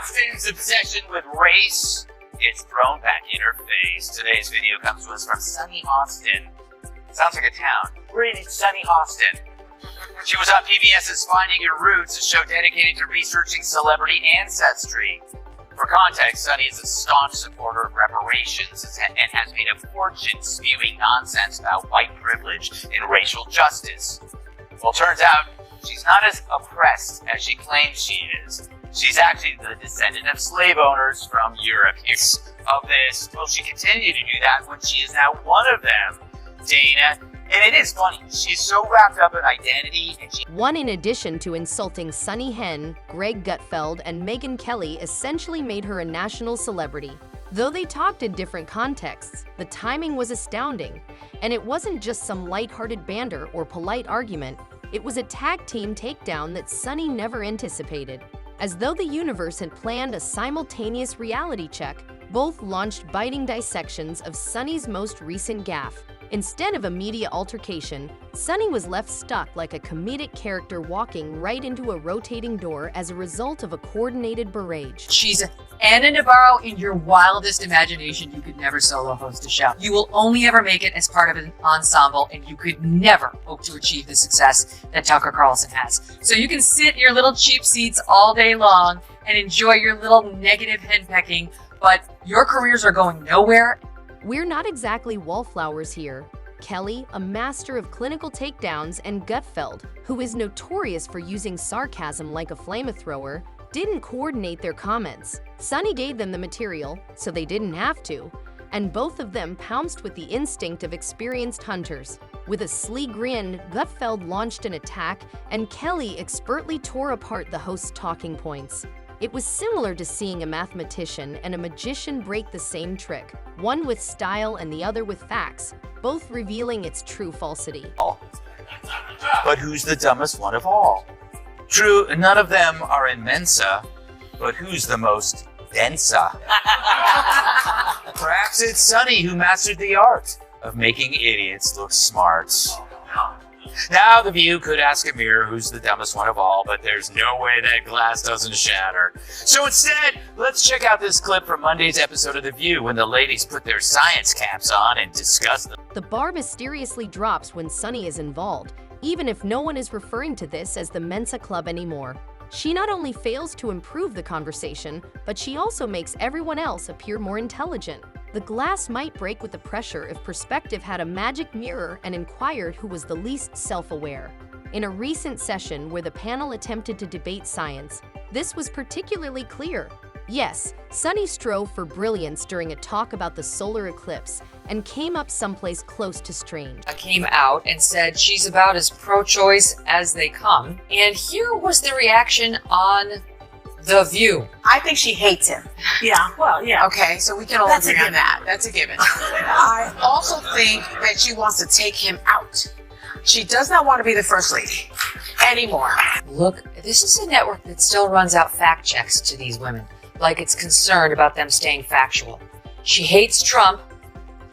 Hostin's obsession with race is thrown back in her face. Today's video comes to us from Sunny Hostin. Sounds like a town. We're in Sunny Hostin. She was on PBS's Finding Your Roots, a show dedicated to researching celebrity ancestry. For context, Sunny is a staunch supporter of reparations and has made a fortune spewing nonsense about white privilege and racial justice. Well, turns out she's not as oppressed as she claims she is. She's actually the descendant of slave owners from Europe. Of this, will she continue to do that when she is now one of them, Dana? And it is funny, she's so wrapped up in identity and One, in addition to insulting Sunny Hen, Greg Gutfeld and Megyn Kelly, essentially made her a national celebrity. Though they talked in different contexts, the timing was astounding. And it wasn't just some lighthearted banter or polite argument, it was a tag team takedown that Sunny never anticipated. As though the universe had planned a simultaneous reality check, both launched biting dissections of Sunny's most recent gaffe. Instead of a media altercation, Sunny was left stuck like a comedic character walking right into a rotating door as a result of a coordinated barrage. She's Anna Navarro in your wildest imagination. You could never solo host a show. You will only ever make it as part of an ensemble, and you could never hope to achieve the success that Tucker Carlson has. So you can sit in your little cheap seats all day long and enjoy your little negative henpecking, but your careers are going nowhere. We're not exactly wallflowers here. Kelly, a master of clinical takedowns, and Gutfeld, who is notorious for using sarcasm like a flamethrower, didn't coordinate their comments. Sunny gave them the material, so they didn't have to, and both of them pounced with the instinct of experienced hunters. With a sly grin, Gutfeld launched an attack, and Kelly expertly tore apart the host's talking points. It was similar to seeing a mathematician and a magician break the same trick, one with style and the other with facts, both revealing its true falsity. But who's the dumbest one of all? True, none of them are in Mensa, but who's the most densa? Perhaps it's Sunny who mastered the art of making idiots look smart. Now The View could ask a mirror who's the dumbest one of all, but there's no way that glass doesn't shatter. So instead, let's check out this clip from Monday's episode of The View when the ladies put their science caps on and discuss them. The bar mysteriously drops when Sunny is involved, even if no one is referring to this as the Mensa Club anymore. She not only fails to improve the conversation, but she also makes everyone else appear more intelligent. The glass might break with the pressure if Perspective had a magic mirror and inquired who was the least self-aware. In a recent session where the panel attempted to debate science, this was particularly clear. Yes, Sunny strove for brilliance during a talk about the solar eclipse and came up someplace close to strange. I came out and said she's about as pro-choice as they come. And here was the reaction on The View. I think she hates him. Yeah, well, yeah. Okay, so we can all agree on that. That's a given. I also think that she wants to take him out. She does not want to be the first lady anymore. Look, this is a network that still runs out fact checks to these women, like it's concerned about them staying factual. She hates Trump.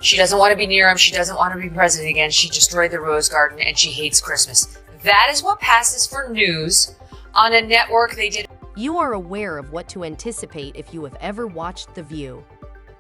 She doesn't want to be near him. She doesn't want to be president again. She destroyed the Rose Garden, and she hates Christmas. That is what passes for news on a network they did. You are aware of what to anticipate if you have ever watched The View.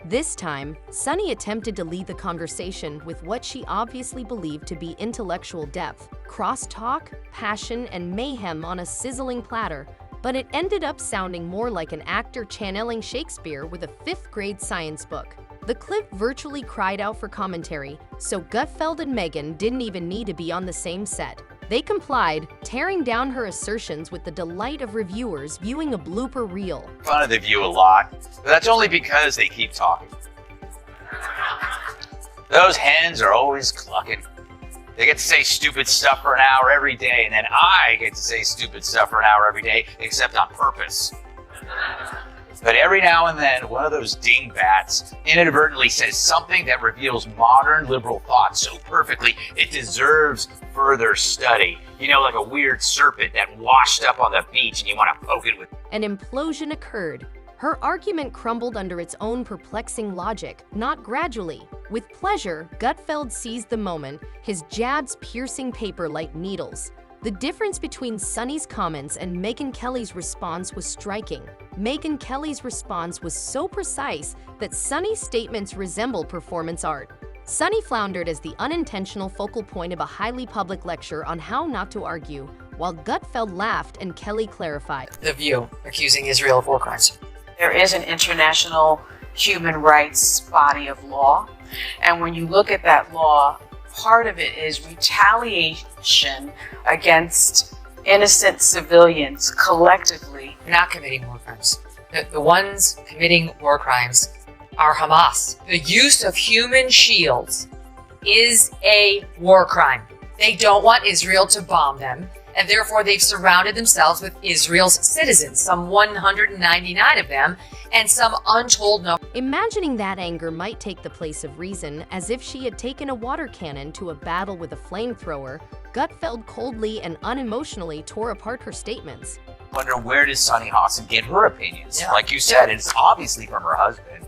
This time, Sunny attempted to lead the conversation with what she obviously believed to be intellectual depth, crosstalk, passion, and mayhem on a sizzling platter, but it ended up sounding more like an actor channeling Shakespeare with a 5th grade science book. The clip virtually cried out for commentary, so Gutfeld and Megyn didn't even need to be on the same set. They complied, tearing down her assertions with the delight of reviewers viewing a blooper reel. Fun of The View a lot, but that's only because they keep talking. Those hens are always clucking. They get to say stupid stuff for an hour every day, and then I get to say stupid stuff for an hour every day, except on purpose. But every now and then, one of those dingbats inadvertently says something that reveals modern liberal thought so perfectly it deserves further study. You know, like a weird serpent that washed up on the beach and you want to poke it with. An implosion occurred. Her argument crumbled under its own perplexing logic, not gradually. With pleasure, Gutfeld seized the moment, his jabs piercing paper like needles. The difference between Sunny's comments and Megyn Kelly's response was striking. Megyn Kelly's response was so precise that Sunny's statements resembled performance art. Sunny floundered as the unintentional focal point of a highly public lecture on how not to argue, while Gutfeld laughed and Kelly clarified. The View, accusing Israel of war crimes. There is an international human rights body of law, and when you look at that law, part of it is retaliation against innocent civilians collectively. They're not committing war crimes. The ones committing war crimes are Hamas. The use of human shields is a war crime. They don't want Israel to bomb them, and therefore they've surrounded themselves with Israel's citizens, some 199 of them, and some untold number. Imagining that anger might take the place of reason, as if she had taken a water cannon to a battle with a flamethrower, Gutfeld coldly and unemotionally tore apart her statements. Wonder, where does Sunny Hostin get her opinions? Yeah. Like you said, it's obviously from her husband.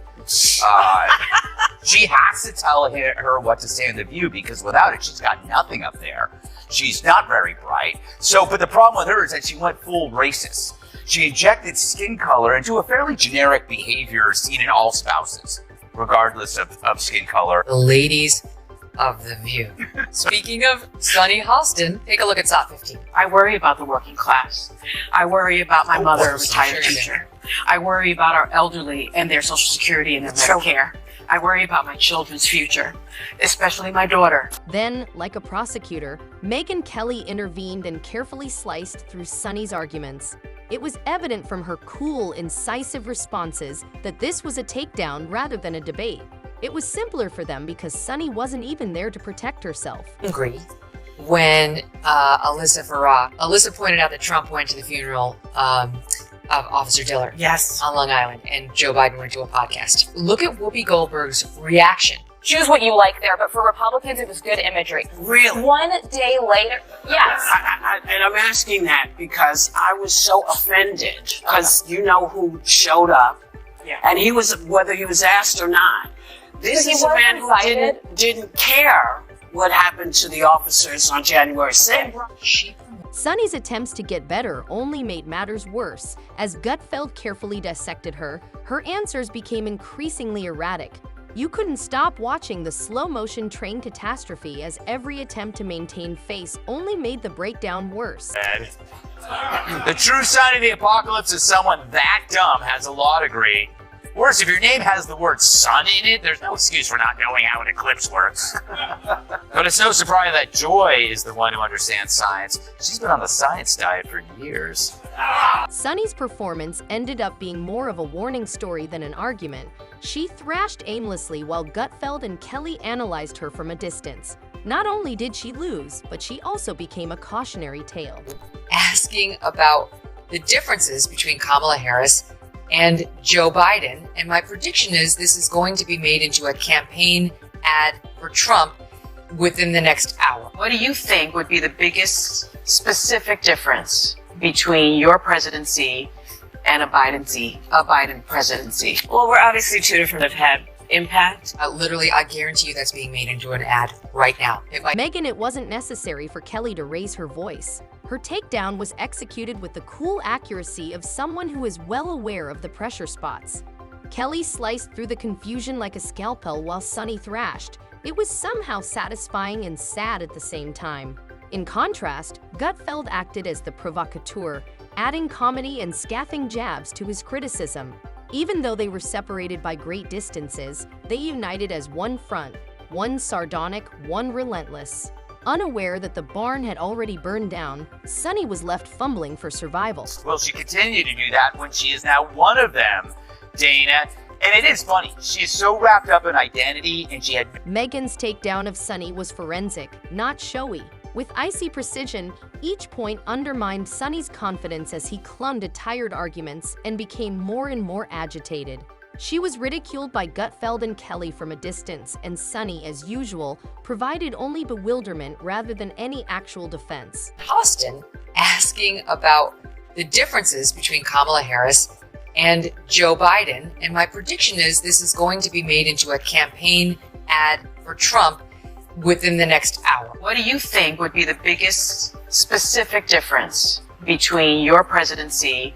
She has to tell her what to say in The View, because without it, she's got nothing up there. She's not very bright. But the problem with her is that she went full racist. She injected skin color into a fairly generic behavior seen in all spouses, regardless of skin color. The ladies of The View. Speaking of Sunny Hostin, take a look at Top 15. I worry about the working class. I worry about my mother, a retired teacher. I worry about our elderly and their Social Security and their Medicare. I worry about my children's future, especially my daughter. Then, like a prosecutor, Megyn Kelly intervened and carefully sliced through Sunny's arguments. It was evident from her cool, incisive responses that this was a takedown rather than a debate. It was simpler for them because Sunny wasn't even there to protect herself. Angry when Alyssa pointed out that Trump went to the funeral of Officer Diller. Yes. On Long Island, and Joe Biden went to a podcast. Look at Whoopi Goldberg's reaction. Choose what you like there, but for Republicans, it was good imagery. Really? One day later, yes. And I'm asking that because I was so offended because you know who showed up. Yeah. And he was, whether he was asked or not. This But he is a was man who invited. didn't care what happened to the officers on January 6th. Sunny's attempts to get better only made matters worse. As Gutfeld carefully dissected her, her answers became increasingly erratic. You couldn't stop watching the slow-motion train catastrophe as every attempt to maintain face only made the breakdown worse. The true sign of the apocalypse is someone that dumb has a law degree. Worse, if your name has the word sun in it, there's no excuse for not knowing how an eclipse works. But it's no surprise that Joy is the one who understands science. She's been on the science diet for years. Sunny's performance ended up being more of a warning story than an argument. She thrashed aimlessly while Gutfeld and Kelly analyzed her from a distance. Not only did she lose, but she also became a cautionary tale. Asking about the differences between Kamala Harris and Joe Biden, and my prediction is this is going to be made into a campaign ad for Trump within the next hour. What do you think would be the biggest specific difference between your presidency and a Biden presidency? Well, we're obviously two different that have had impact. Literally, I guarantee you that's being made into an ad right now. Megyn, it wasn't necessary for Kelly to raise her voice. Her takedown was executed with the cool accuracy of someone who is well aware of the pressure spots. Kelly sliced through the confusion like a scalpel while Sunny thrashed. It was somehow satisfying and sad at the same time. In contrast, Gutfeld acted as the provocateur, adding comedy and scathing jabs to his criticism. Even though they were separated by great distances, they united as one front, one sardonic, one relentless. Unaware that the barn had already burned down, Sunny was left fumbling for survival. Will she continue to do that when she is now one of them, Dana? And it is funny, she is so wrapped up in identity, and she had... Megyn's takedown of Sunny was forensic, not showy. With icy precision, each point undermined Sunny's confidence as he clung to tired arguments and became more and more agitated. She was ridiculed by Gutfeld and Kelly from a distance, and Sunny, as usual, provided only bewilderment rather than any actual defense. Hostin asking about the differences between Kamala Harris and Joe Biden, and my prediction is this is going to be made into a campaign ad for Trump within the next hour. What do you think would be the biggest specific difference between your presidency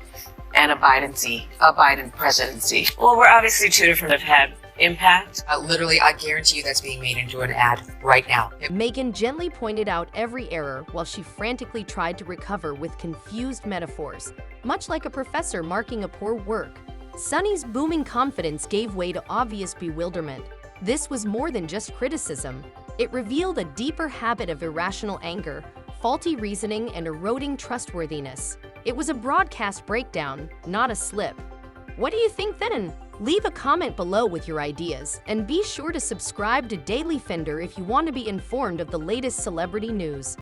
and a Biden presidency? Well, we're obviously two different have had impact. Literally, I guarantee you that's being made into an ad right now. Megyn gently pointed out every error while she frantically tried to recover with confused metaphors, much like a professor marking a poor work. Sunny's booming confidence gave way to obvious bewilderment. This was more than just criticism. It revealed a deeper habit of irrational anger, faulty reasoning, and eroding trustworthiness. It was a broadcast breakdown, not a slip. What do you think then? Leave a comment below with your ideas, and be sure to subscribe to Daily Fender if you want to be informed of the latest celebrity news.